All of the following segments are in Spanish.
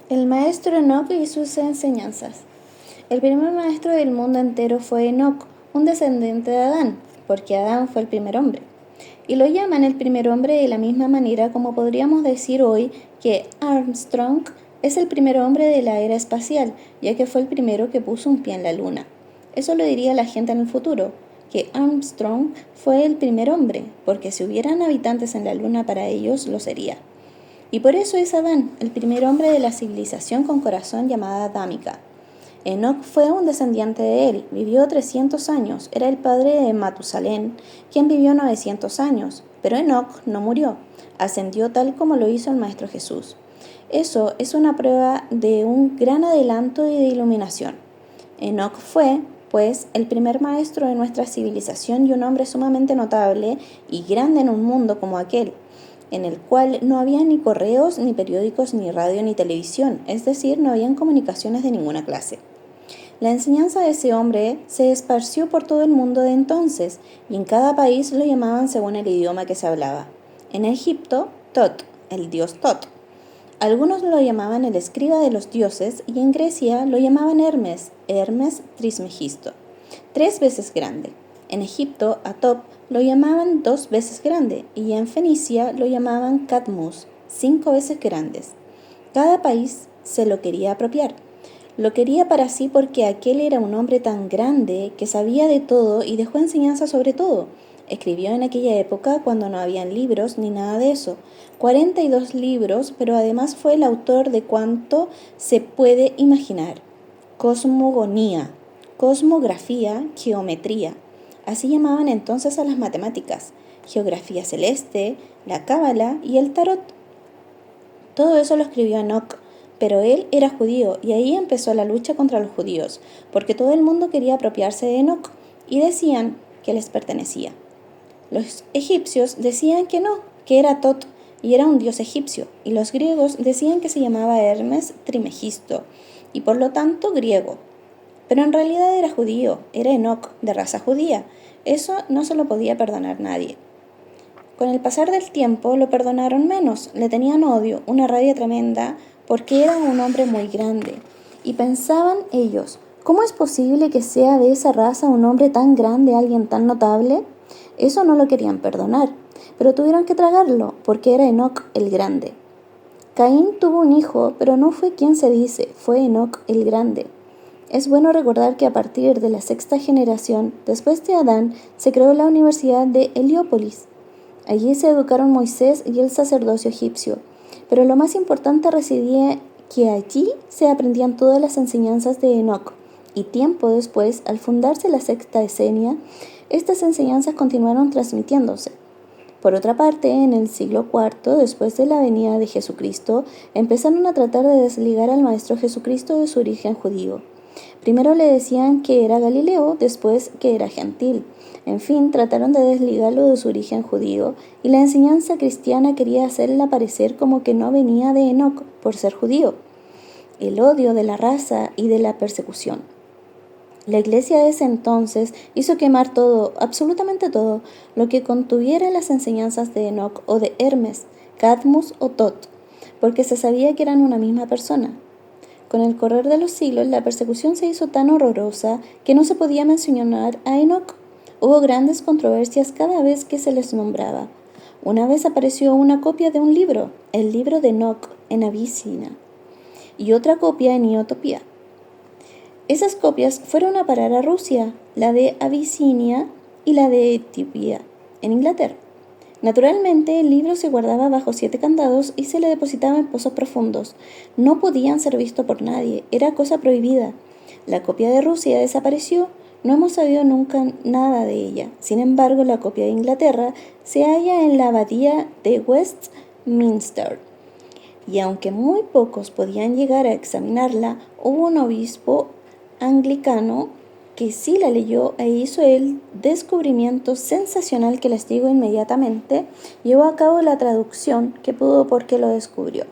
El maestro Enoc y sus enseñanzas. El primer maestro del mundo entero fue Enoc, un descendiente de Adán, porque Adán fue el primer hombre. Y lo llaman el primer hombre de la misma manera como podríamos decir hoy que Armstrong es el primer hombre de la era espacial, ya que fue el primero que puso un pie en la luna. Eso lo diría la gente en el futuro, que Armstrong fue el primer hombre, porque si hubieran habitantes en la luna para ellos lo sería. Y por eso es Adán, el primer hombre de la civilización con corazón llamada adámica. Enoc fue un descendiente de él, vivió 300 años, era el padre de Matusalén, quien vivió 900 años, pero Enoc no murió, ascendió tal como lo hizo el Maestro Jesús. Eso es una prueba de un gran adelanto y de iluminación. Enoc fue, pues, el primer maestro de nuestra civilización y un hombre sumamente notable y grande en un mundo como aquel, en el cual no había ni correos, ni periódicos, ni radio, ni televisión, es decir, no habían comunicaciones de ninguna clase. La enseñanza de ese hombre se esparció por todo el mundo de entonces, y en cada país lo llamaban según el idioma que se hablaba. En Egipto, Tot, el dios Tot. Algunos lo llamaban el escriba de los dioses, y en Grecia lo llamaban Hermes, Hermes Trismegisto, 3 veces grande. En Egipto, a Top lo llamaban 2 veces grande, y en Fenicia lo llamaban Cadmus, 5 veces grandes. Cada país se lo quería apropiar. Lo quería para sí porque aquel era un hombre tan grande que sabía de todo y dejó enseñanza sobre todo. Escribió en aquella época cuando no habían libros ni nada de eso. 42 libros, pero además fue el autor de cuanto se puede imaginar. Cosmogonía, cosmografía, geometría. Así llamaban entonces a las matemáticas, geografía celeste, la cábala y el tarot. Todo eso lo escribió Enoc, pero él era judío y ahí empezó la lucha contra los judíos, porque todo el mundo quería apropiarse de Enoc y decían que les pertenecía. Los egipcios decían que no, que era Tot y era un dios egipcio, y los griegos decían que se llamaba Hermes Trimegisto y por lo tanto griego. Pero en realidad era judío, era Enoc, de raza judía. Eso no se lo podía perdonar nadie. Con el pasar del tiempo lo perdonaron menos, le tenían odio, una rabia tremenda, porque era un hombre muy grande. Y pensaban ellos, ¿cómo es posible que sea de esa raza un hombre tan grande, alguien tan notable? Eso no lo querían perdonar, pero tuvieron que tragarlo, porque era Enoc el grande. Caín tuvo un hijo, pero no fue quien se dice, fue Enoc el grande. Es bueno recordar que a partir de la 6ª generación, después de Adán, se creó la Universidad de Heliópolis. Allí se educaron Moisés y el sacerdocio egipcio, pero lo más importante residía que allí se aprendían todas las enseñanzas de Enoc, y tiempo después, al fundarse la 6ª Esenia, estas enseñanzas continuaron transmitiéndose. Por otra parte, en el siglo IV, después de la venida de Jesucristo, empezaron a tratar de desligar al Maestro Jesucristo de su origen judío. Primero le decían que era Galileo, después que era gentil. En fin, trataron de desligarlo de su origen judío, y la enseñanza cristiana quería hacerla parecer como que no venía de Enoc por ser judío. El odio de la raza y de la persecución. La iglesia de ese entonces hizo quemar todo, absolutamente todo, lo que contuviera las enseñanzas de Enoc o de Hermes, Cadmus o Tot, porque se sabía que eran una misma persona. Con el correr de los siglos, la persecución se hizo tan horrorosa que no se podía mencionar a Enoc. Hubo grandes controversias cada vez que se les nombraba. Una vez apareció una copia de un libro, el libro de Enoc, en Abisinia, y otra copia en Etiopía. Esas copias fueron a parar a Rusia, la de Abisinia y la de Etiopía, en Inglaterra. Naturalmente, el libro se guardaba bajo 7 candados y se le depositaba en pozos profundos. No podían ser vistos por nadie, era cosa prohibida. La copia de Rusia desapareció, no hemos sabido nunca nada de ella. Sin embargo, la copia de Inglaterra se halla en la abadía de Westminster. Y aunque muy pocos podían llegar a examinarla, hubo un obispo anglicano que sí la leyó e hizo el descubrimiento sensacional que les digo inmediatamente, llevó a cabo la traducción que pudo porque lo descubrió.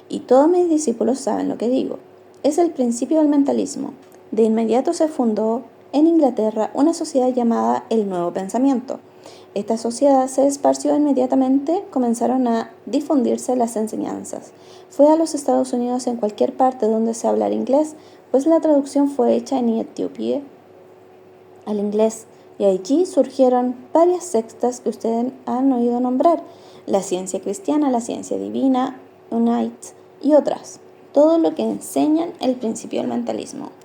Y todos mis discípulos saben lo que digo. Es el principio del mentalismo. De inmediato se fundó en Inglaterra una sociedad llamada el Nuevo Pensamiento. esta sociedad se esparció inmediatamente, comenzaron a difundirse las enseñanzas. Fue a los Estados Unidos en cualquier parte donde se hablara inglés, pues la traducción fue hecha en Etiopía al inglés, y allí surgieron varias sectas que ustedes han oído nombrar: la ciencia cristiana, la ciencia divina, Unite y otras. Todo lo que enseñan el principio del mentalismo.